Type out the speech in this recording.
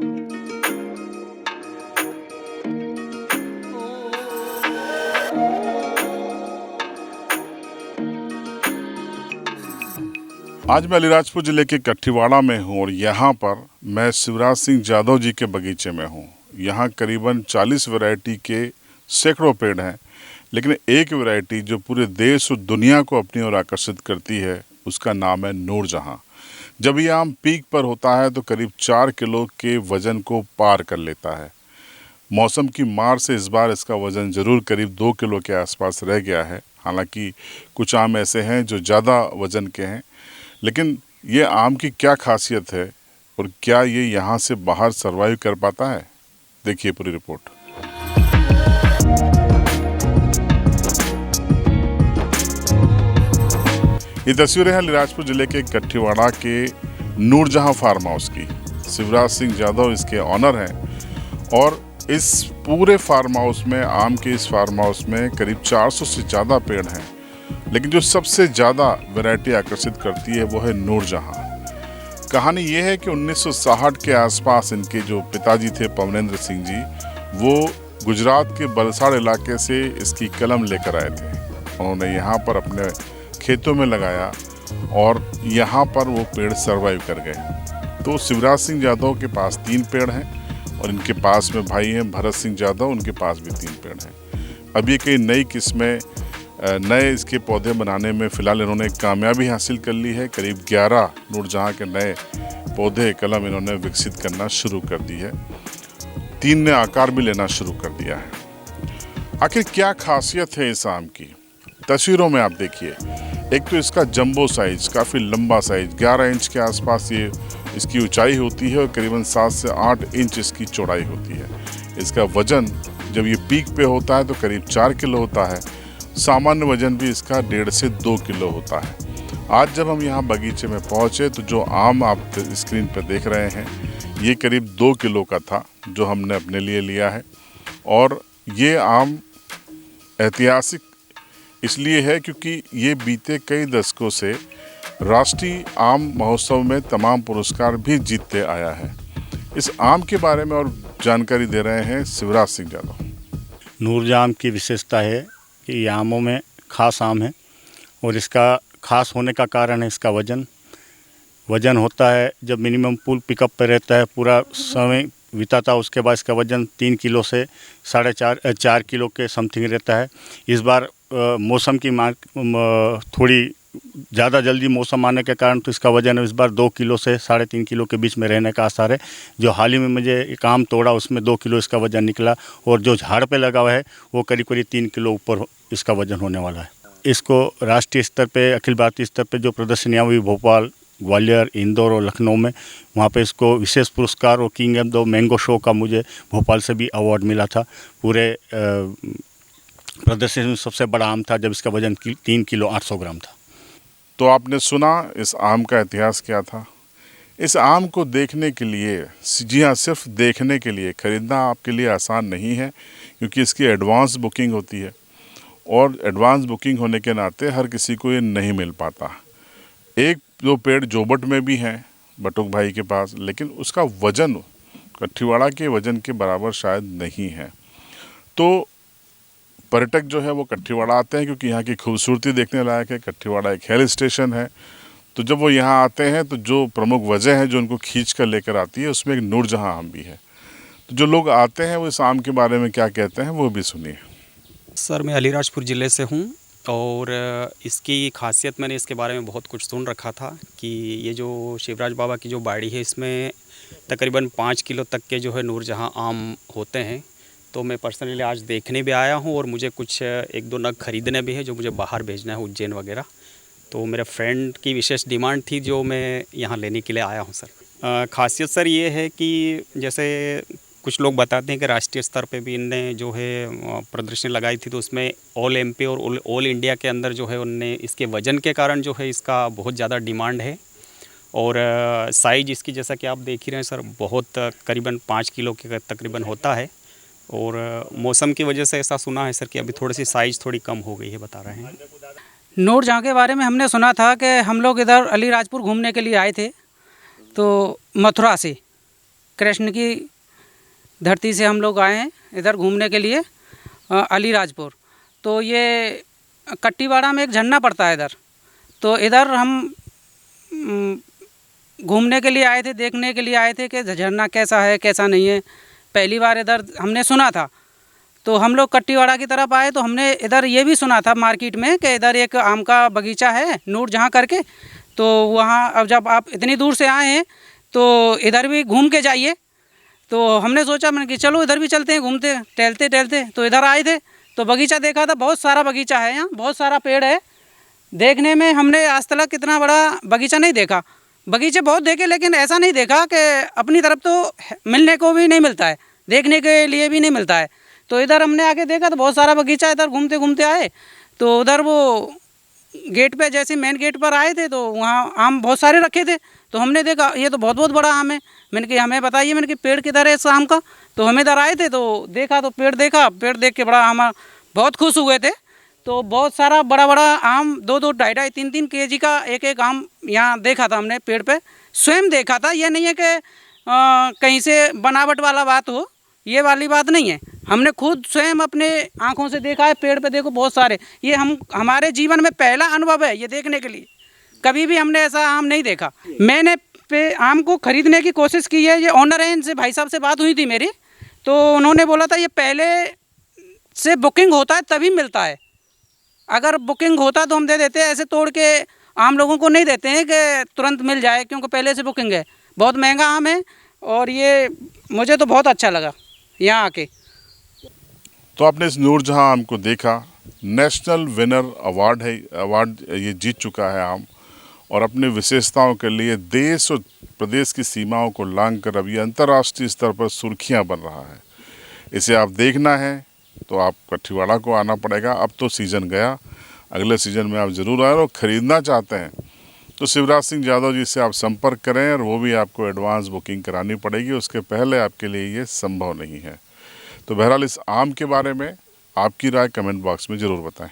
आज मैं अलीराजपुर ज़िले के कठीवाड़ा में हूँ और यहाँ पर मैं शिवराज सिंह यादव जी के बगीचे में हूँ। यहाँ करीबन 40 वैरायटी के सैकड़ों पेड़ हैं, लेकिन एक वैरायटी जो पूरे देश और दुनिया को अपनी ओर आकर्षित करती है उसका नाम है नूरजहाँ। जब ये आम पीक पर होता है तो करीब 4 किलो के वज़न को पार कर लेता है। मौसम की मार से इस बार इसका वज़न ज़रूर करीब 2 किलो के आसपास रह गया है। हालांकि कुछ आम ऐसे हैं जो ज़्यादा वज़न के हैं, लेकिन ये आम की क्या खासियत है और क्या ये यहाँ से बाहर सरवाइव कर पाता है, देखिए पूरी रिपोर्ट। ये तस्वीरें हैं अलीराजपुर ज़िले के कठीवाड़ा के नूरजहाँ फार्म हाउस की। शिवराज सिंह यादव इसके ऑनर हैं और इस पूरे फार्म हाउस में, आम के इस फार्म हाउस में करीब 400 से ज़्यादा पेड़ हैं, लेकिन जो सबसे ज़्यादा वैरायटी आकर्षित करती है वो है नूरजहाँ। कहानी ये है कि 1960 के आसपास इनके जो पिताजी थे पवनेंद्र सिंह जी, वो गुजरात के बलसाड़ इलाके से इसकी कलम लेकर आए थे। उन्होंने यहाँ पर अपने खेतों में लगाया और यहाँ पर वो पेड़ सर्वाइव कर गए। तो शिवराज सिंह यादव के पास 3 पेड़ हैं और इनके पास में भाई हैं भरत सिंह यादव, उनके पास भी 3 पेड़ हैं। अब ये कई नई किस्में, नए इसके पौधे बनाने में फ़िलहाल इन्होंने कामयाबी हासिल कर ली है। करीब 11 नूरजहाँ के नए पौधे कलम इन्होंने विकसित करना शुरू कर दी है। 3 ने आकार भी लेना शुरू कर दिया है। आखिर क्या खासियत है इस आम की, तस्वीरों में आप देखिए। एक तो इसका जंबो साइज, काफ़ी लंबा साइज, 11 इंच के आसपास ये इसकी ऊंचाई होती है और करीबन 7 से 8 इंच इसकी चौड़ाई होती है। इसका वज़न जब ये पीक पे होता है तो करीब 4 किलो होता है। सामान्य वज़न भी इसका 1.5 से 2 किलो होता है। आज जब हम यहाँ बगीचे में पहुँचे तो जो आम आप स्क्रीन पर देख रहे हैं ये करीब 2 किलो का था जो हमने अपने लिए लिया है। और ये आम ऐतिहासिक इसलिए है क्योंकि ये बीते कई दशकों से राष्ट्रीय आम महोत्सव में तमाम पुरस्कार भी जीतते आया है। इस आम के बारे में और जानकारी दे रहे हैं शिवराज सिंह यादव। नूरजहाँ आम की विशेषता है कि ये आमों में खास आम है और इसका खास होने का कारण है इसका वज़न होता है। जब मिनिमम पुल पिकअप पर रहता है, पूरा समय बिताता, उसके बाद इसका वज़न 3 किलो से 4.5 किलो के समथिंग रहता है। इस बार मौसम की थोड़ी ज़्यादा जल्दी मौसम आने के कारण तो इसका वज़न इस बार 2 किलो से 3.5 किलो के बीच में रहने का आसार है। जो हाल ही में मुझे एक आम तोड़ा उसमें 2 किलो इसका वज़न निकला और जो झाड़ पे लगा हुआ है वो करीब 3 किलो ऊपर इसका वज़न होने वाला है। इसको राष्ट्रीय स्तर पे, अखिल भारतीय स्तर पे जो प्रदर्शनियाँ हुई भोपाल, ग्वालियर, इंदौर और लखनऊ में, वहाँ पे इसको विशेष पुरस्कार और king of the mango show का मुझे भोपाल से भी अवार्ड मिला था। पूरे प्रदर्शनी में सबसे बड़ा आम था जब इसका वज़न 3 किलो 800 ग्राम था। तो आपने सुना इस आम का इतिहास क्या था। इस आम को देखने के लिए, जी हाँ, सिर्फ देखने के लिए ख़रीदना आपके लिए आसान नहीं है क्योंकि इसकी एडवांस बुकिंग होती है और एडवांस बुकिंग होने के नाते हर किसी को ये नहीं मिल पाता। एक दो पेड़ जोबट में भी हैं बटुक भाई के पास, लेकिन उसका वज़न कठीवाड़ा के वज़न के बराबर शायद नहीं है। तो पर्यटक जो है वो कठीवाड़ा आते हैं क्योंकि यहाँ की खूबसूरती देखने लायक है। कठीवाड़ा एक हिल स्टेशन है, तो जब वो यहाँ आते हैं तो जो प्रमुख वजह है जो उनको खींच कर लेकर आती है उसमें एक नूरजहाँ आम भी है। तो जो लोग आते हैं वो इस आम के बारे में क्या कहते हैं वो भी सुनिए। सर, मैं अलीराजपुर ज़िले से हूँ और इसकी खासियत मैंने इसके बारे में बहुत कुछ सुन रखा था कि ये जो शिवराज बाबा की जो बाड़ी है इसमें तकरीबन 5 किलो तक के जो है नूरजहाँ आम होते हैं। तो मैं पर्सनली आज देखने भी आया हूँ और मुझे कुछ 1-2 नग खरीदने भी है जो मुझे बाहर भेजना है, उज्जैन वगैरह। तो मेरे फ्रेंड की विशेष डिमांड थी जो मैं यहाँ लेने के लिए आया हूँ सर। खासियत सर ये है कि जैसे कुछ लोग बताते हैं कि राष्ट्रीय स्तर पे भी इनने जो है प्रदर्शनी लगाई थी तो उसमें ऑल एमपी और ऑल इंडिया के अंदर जो है उनने इसके वज़न के कारण जो है इसका बहुत ज़्यादा डिमांड है। और साइज़ इसकी जैसा कि आप देख ही रहे हैं सर, बहुत करीबन 5 किलो के तकरीबन होता है। और मौसम की वजह से ऐसा सुना है सर कि अभी थोड़ी सी साइज़ थोड़ी कम हो गई है, बता रहे हैं। नूरजहाँ के बारे में हमने सुना था कि हम लोग इधर अलीराजपुर घूमने के लिए आए थे, तो मथुरा से कृष्ण की धरती से हम लोग आए हैं इधर घूमने के लिए अलीराजपुर। तो ये कट्टीवाड़ा में एक झरना पड़ता है इधर, तो इधर हम घूमने के लिए आए थे, देखने के लिए आए थे कि झरना कैसा है कैसा नहीं है। पहली बार इधर हमने सुना था, तो हम लोग कट्टीवाड़ा की तरफ आए तो हमने इधर ये भी सुना था मार्केट में कि इधर एक आम का बगीचा है नूरजहाँ करके। तो वहाँ अब जब आप इतनी दूर से आए हैं तो इधर भी घूम के जाइए। तो हमने सोचा, मैंने कि चलो इधर भी चलते हैं, घूमते टहलते टहलते। तो इधर आए थे तो बगीचा देखा था, बहुत सारा बगीचा है यहाँ, बहुत सारा पेड़ है। देखने में हमने आज तक इतना बड़ा बगीचा नहीं देखा। बगीचे बहुत देखे लेकिन ऐसा नहीं देखा कि अपनी तरफ तो मिलने को भी नहीं मिलता है, देखने के लिए भी नहीं मिलता है। तो इधर हमने आके देखा तो बहुत सारा बगीचा, इधर घूमते घूमते आए तो उधर वो गेट पे, जैसे मेन गेट पर आए थे तो वहाँ आम बहुत सारे रखे थे। तो हमने देखा ये तो बहुत बहुत बड़ा आम है। मैंने कि हमें बताइए, मैंने कि पेड़ किधर है इस आम का। तो हम इधर आए थे तो देखा, तो पेड़ देखा, पेड़ देख के बड़ा हम बहुत खुश हुए थे। तो बहुत सारा बड़ा बड़ा आम 2-2, 2.5-2, 3-3 केजी का एक एक आम यहाँ देखा था हमने पेड़ पे, स्वयं देखा था। ये नहीं है कि कहीं से बनावट वाला बात हो, ये वाली बात नहीं है। हमने खुद स्वयं अपने आँखों से देखा है। पेड़ पे देखो बहुत सारे, ये हमारे जीवन में पहला अनुभव है ये देखने के लिए। कभी भी हमने ऐसा आम नहीं देखा। मैंने आम को ख़रीदने की कोशिश की है। ये ऑनर है, इनसे भाई साहब से बात हुई थी मेरी, तो उन्होंने बोला था ये पहले से बुकिंग होता है तभी मिलता है। अगर बुकिंग होता तो हम दे देते हैं, ऐसे तोड़ के आम लोगों को नहीं देते हैं कि तुरंत मिल जाए, क्योंकि पहले से बुकिंग है। बहुत महंगा आम है और ये मुझे तो बहुत अच्छा लगा यहाँ आके। तो आपने इस नूरजहाँ आम को देखा, नेशनल विनर अवार्ड है, अवार्ड ये जीत चुका है आम, और अपनी विशेषताओं के लिए देश और प्रदेश की सीमाओं को लांघकर अब ये अंतर्राष्ट्रीय स्तर पर सुर्खियां बन रहा है। इसे आप देखना है तो आप कट्टीवाड़ा को आना पड़ेगा। अब तो सीज़न गया, अगले सीज़न में आप ज़रूर आए। और ख़रीदना चाहते हैं तो शिवराज सिंह यादव जी से आप संपर्क करें, और वो भी आपको एडवांस बुकिंग करानी पड़ेगी, उसके पहले आपके लिए ये संभव नहीं है। तो बहरहाल इस आम के बारे में आपकी राय कमेंट बॉक्स में ज़रूर बताएं।